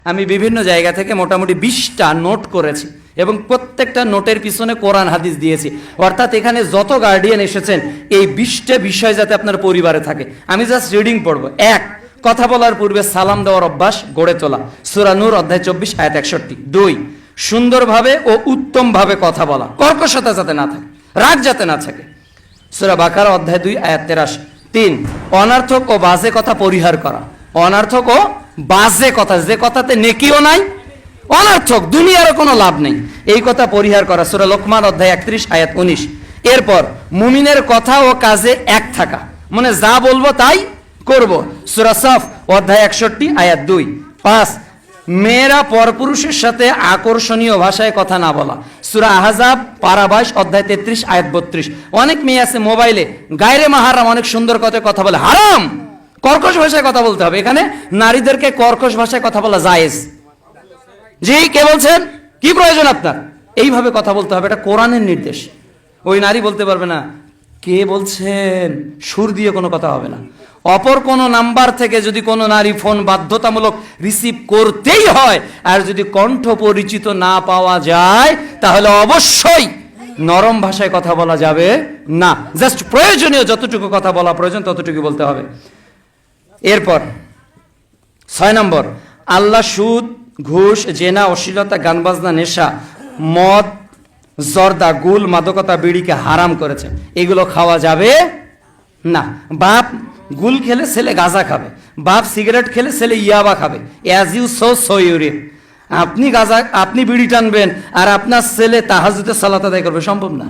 আমি বিভিন্ন জায়গা থেকে মোটামুটি 20টা নোট করেছি এবং প্রত্যেকটা নোটের পিছনে কোরআন হাদিস দিয়েছি। অর্থাৎ এখানে যত গার্ডিয়ান এসেছেন এই 20টা বিষয় যাতে আপনার পরিবারে থাকে। আমি জাস্ট রিডিং পড়বো। 1, কথা বলার পূর্বে সালাম দেওয়ার অভ্যাস গড়ে তোলা, সূরা নূর অধ্যায় 24 আয়াত 61। 2, সুন্দরভাবে ও উত্তমভাবে কথা বলা, কর্কশতা যাতে না থাকে, রাগ যাতে না থাকে, সূরা বাকারা অধ্যায় 2 আয়াত 83। 3, অনার্থক ও বাজে কথা পরিহার করা, অনার্থক ও বাজে কথা, যে কথাতে নেকিও নাই, অনার্থক, দুনিয়ারও কোনো লাভ নেই, এই কথা পরিহার করা, সূরা লোকমান অধ্যায় 31 আয়াত 19। এরপর মুমিনের কথা ও কাজে এক থাকা, মানে যা বলবো তাই করব, সূরা সফ অধ্যায় 61 আয়াত 2। 5, মেয়েরা পরপুরুষের সাথে আকর্ষণীয় ভাষায় কথা না বলা, সূরা আহজাব পারা 22 অধ্যায় 33 আয়াত 32। অনেক মেয়ে আছে মোবাইলে গায়রে মাহারাম অনেক সুন্দর কথা বলে, হারাম। কর্কশ ভাষায় কথা বলতে হবে। এখানে নারীদেরকে কর্কশ ভাষায় কথা বলা জায়েজ। জি, কে বলছেন? কি প্রয়োজন আপনার? এইভাবে কথা বলতে হবে, এটা কোরআনের নির্দেশ। ওই নারী বলতে পারবে না কে বলছেন, সুর দিয়ে কোনো কথা হবে না। অপর কোনো নাম্বার থেকে যদি কোনো নারী ফোন বাধ্যতামূলক রিসিভ করতেই হয়, আর যদি কণ্ঠ পরিচিত না পাওয়া যায়, তাহলে অবশ্যই নরম ভাষায় কথা বলা যাবে না। জাস্ট প্রয়োজনীয় যতটুকু কথা বলা প্রয়োজন ততটুকু বলতে হবে। এরপর 6 নম্বর, আল্লাহ সুদ, ঘুষ, জেনা, অশ্লীলতা, গান বাজনা, নেশা, মদ, জর্দা, গুল, মাদকতা, বিড়িকে হারাম করেছে। এগুলো খাওয়া যাবে না। বাপ গুল খেলে ছেলে গাঁজা খাবে, বাপ সিগারেট খেলে ছেলে ইয়াবা খাবে। As you sow you reap. আপনি বিড়ি টানবেন আর আপনার ছেলে তাহাজ্জুদের সালাত আদায় করবে, সম্ভব না।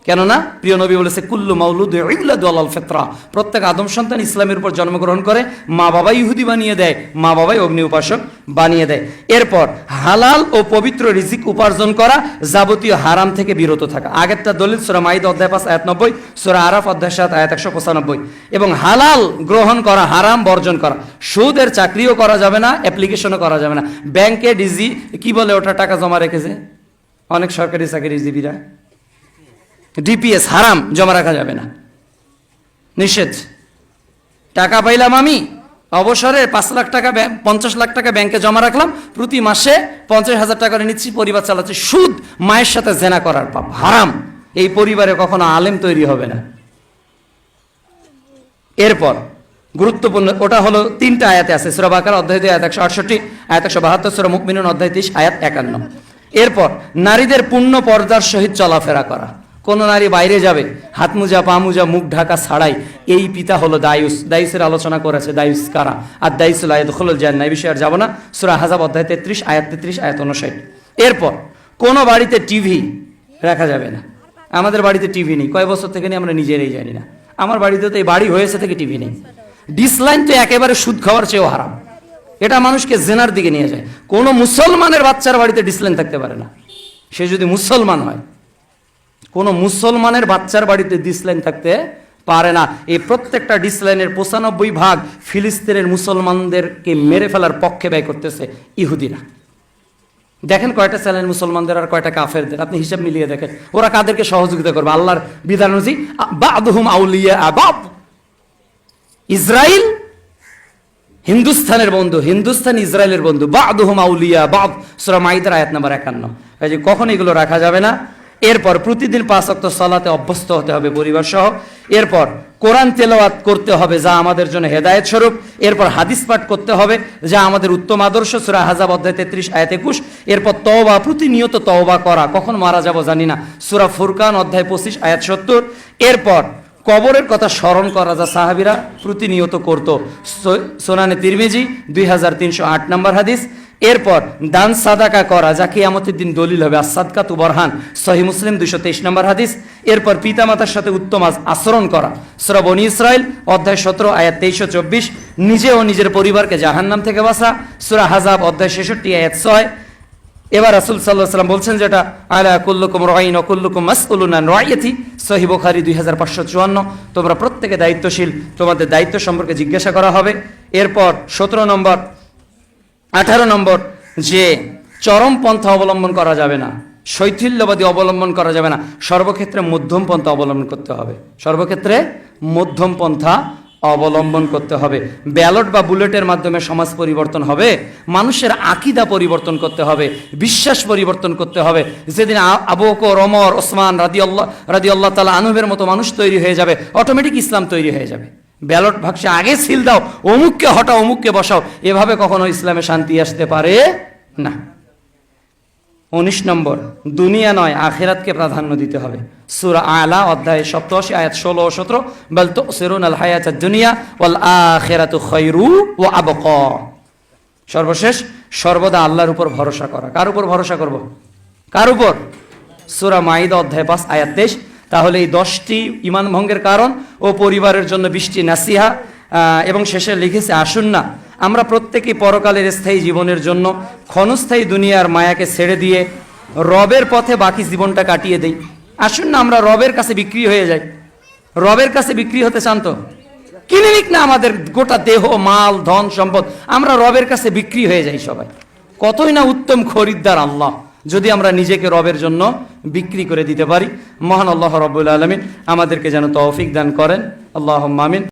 কেননা প্রিয় নবী বলেছে কুল্লু মাউলুদ ইউলাদু আলাল ফিতরা, প্রত্যেক আদম সন্তান ইসলামের উপর জন্মগ্রহণ করে, মা বাবা ইহুদি বানিয়ে দেয়, মা বাবাই অগ্নি উপাসক বানিয়ে দেয়। এরপর হালাল ও পবিত্র রিজিক উপার্জন করা, যাবতীয় হারাম থেকে বিরত থাকা। আগেরটা দলিল সূরা মাইদা অধ্যায় 5 আয়াত 90, সূরা আরাফ অধ্যায় 7 আয়াত 195। এবং হালাল গ্রহণ করা, হারাম বর্জন করা। সুদের চাকরিও করা যাবে না, অ্যাপ্লিকেশনও করা যাবে না। ব্যাংকে ডিজি কি বলে ওটা টাকা জমা রেখেছে অনেক সরকারি চাকরিজীবীরা, ডিপিএস হারাম, জমা রাখা যাবে না, নিষেধ। টাকা পাইলাম আমি অবসরে 5 লাখ টাকা 50 লাখ টাকা ব্যাংকে জমা রাখলাম, প্রতি মাসে 50,000 টাকা নিচ্ছি, পরিবার চালাচ্ছি। সুদ, মায়ের সাথে জেনা করার পাপ, হারাম। এই পরিবারে কখনো আলেম তৈরি হবে না। এরপর গুরুত্বপূর্ণ, ওটা হলো 3টা আয়াতে আছে, সূরা বাকারা অধ্যায় 2 আয়াত 168, আয়াত 172, সূরা মুমিনুন অধ্যায় 30 আয়াত 51। এরপর নারীদের পূর্ণ পর্দার সহিত চলাফেরা করা। কোন নারী বাইরে যাবে হাত মোজা, পা মোজা, মুখ ঢাকা ছাড়াই, এই পিতা হলো দায়ুস। দায়ুসের আলোচনা করেছে, দায়ুস কারা, আর দায়ুসুল ইয়াদখুলুল জান্নাহ, এই বিষয়ে আর যাব না। সূরা আহজাব অধ্যায় 33 আয়াত 33 আয়াত 59। এরপর কোন বাড়িতে টিভি রাখা যাবে না। আমাদের বাড়িতে টিভি নেই, কয় বছর থেকে নেই আমরা নিজেরাই জানি না। আমার বাড়িতে তো এই বাড়ি হয়েছে থেকে টিভি নেই। ডিসলাইন তো একেবারে সুদ খাওয়ার চেয়েও হারাম, এটা মানুষকে জেনার দিকে নিয়ে যায়। কোনো মুসলমানের বাচ্চার বাড়িতে ডিসলাইন থাকতে পারে না, সে যদি মুসলমান হয়। কোনো মুসলমানের বাচ্চার বাড়িতে ডিসলাইন থাকতে পারে না। এই প্রত্যেকটা ডিসলাইনের 95% ফিলিস্তিনের মুসলমানদেরকে মেরে ফেলার পক্ষে ব্যয় করতেছে ইহুদিরা। দেখেন কয়টা চ্যানেল মুসলমানদের আর কয়টা কাফেরদের, আপনি হিসাব মিলিয়ে দেখেন। ওরা কাদেরকে সহযোগিতা করবে? আল্লাহর বিধান অনুযায়ী বা'দুহুম আউলিয়া বা'দ। ইসরায়েল হিন্দুস্তানের বন্ধু, হিন্দুস্তান ইসরায়েলের বন্ধু। বা'দুহুম আউলিয়া বা'দ, সূরা মাইদার আয়াত নাম্বার 51। এই যে কখন এগুলো রাখা যাবে না। এরপর প্রতিদিন 5 ওয়াক্ত সালাতে অভ্যস্ত হতে হবে পরিবার সহ। এরপর কোরআন তেলাওয়াত করতে হবে, যা আমাদের জন্য হেদায়েত স্বরূপ। এরপর হাদিস পাঠ করতে হবে, যা আমাদের উত্তম আদর্শ, সূরা আহজাব অধ্যায় 33 আয়াত 21। এরপর তওবা, প্রতিনিয়ত তওবা করা, কখন মারা যাব জানি না, সূরা ফুরকান অধ্যায় 25 আয়াত 70। এরপর কবরের কথা স্মরণ করা, যা সাহাবীরা প্রতিনিয়ত করত, সুনানে তিরমিজি 2308 নম্বর হাদিস। এরপর দান সাদাকা করা, যা কিয়ামতের দিন দলিল হবে, as-সাদকাতু বুরহান, সহিহ মুসলিম 223 নম্বর হাদিস। এরপর পিতামাতার সাথে উত্তম আচরণ করা, সূরা বনী ইসরাইল অধ্যায় 17 আয়াত 23 ও 24। নিজে ও নিজের পরিবারকে জাহান্নাম থেকে বাঁচা, সূরা আহজাব অধ্যায় 66 আয়াত 6। এবার রাসূল সাল্লাল্লাহু আলাইহি ওয়াসাল্লাম বলছেন যেটা, আলা কুল্লুকুম রাঈন ওয়া কুল্লুকুম মাসউলুন আন রাইয়াতি, সহিহ বুখারী 2554। তোমরা প্রত্যেকে দায়িত্বশীল, তোমাদের দায়িত্ব সম্পর্কে জিজ্ঞাসা করা হবে। এরপর 17 নম্বর 18 নম্বর, যে চরম পন্থা অবলম্বন করা যাবে না, শৈথিল্যবাদী অবলম্বন করা যাবে না, সর্বক্ষেত্রে মধ্যম পন্থা অবলম্বন করতে হবে, সর্বক্ষেত্রে মধ্যম পন্থা অবলম্বন করতে হবে। ব্যালট বা বুলেটের মাধ্যমে সমাজ পরিবর্তন হবে? মানুষের আকীদা পরিবর্তন করতে হবে, বিশ্বাস পরিবর্তন করতে হবে। যেদিন আবু বকর, ওমর, ওসমান রাদিয়াল্লাহু তাআলা আনহুর মতো মানুষ তৈরি হয়ে যাবে, অটোমেটিক ইসলাম তৈরি হয়ে যাবে। ব্যালট বাক্সে আগে সিল দাও, অমুককে হটাও, অমুককে বসাও, এভাবে কখনো ইসলামে শান্তি আসতে পারে না। 19 নম্বর, দুনিয়া নয় আখিরাতকে প্রাধান্য দিতে হবে। সূরা আলা অধ্যায় 87 আয়াত 16 ও 17, বাল তুসিরুনাল হায়াতাদ দুনিয়া ওয়াল আখিরাতু খায়রু ওয়া আবকা। সর্বশেষ, সর্বদা আল্লাহর উপর ভরসা করা। কার উপর ভরসা করব? কার উপর? সূরা মাইদা অধ্যায় 5 আয়াত 23। তাহলে এই 10টি ঈমান ভঙ্গের কারণ ও পরিবারের জন্য 20টি নাসিহা, এবং শেষে লিখেছে, আসুন না আমরা প্রত্যেকেই পরকালের স্থায়ী জীবনের জন্য ক্ষণস্থায়ী দুনিয়ার মায়াকে ছেড়ে দিয়ে রবের পথে বাকি জীবনটা কাটিয়ে দেই। আসুন না আমরা রবের কাছে বিক্রি হয়ে যাই। রবের কাছে বিক্রি হতে চান তো? কিনে নিক না আমাদের গোটা দেহ, মাল, ধন, সম্পদ, আমরা রবের কাছে বিক্রি হয়ে যাই সবাই। কতই না উত্তম খরিদ্দার আল্লাহ, যদি আমরা নিজেকে রবের জন্য বিক্রি করে দিতে পারি। মহান আল্লাহ রাব্বুল আলামিন আমাদেরকে যেন তৌফিক দান করেন। আল্লাহুম্মা আমিন।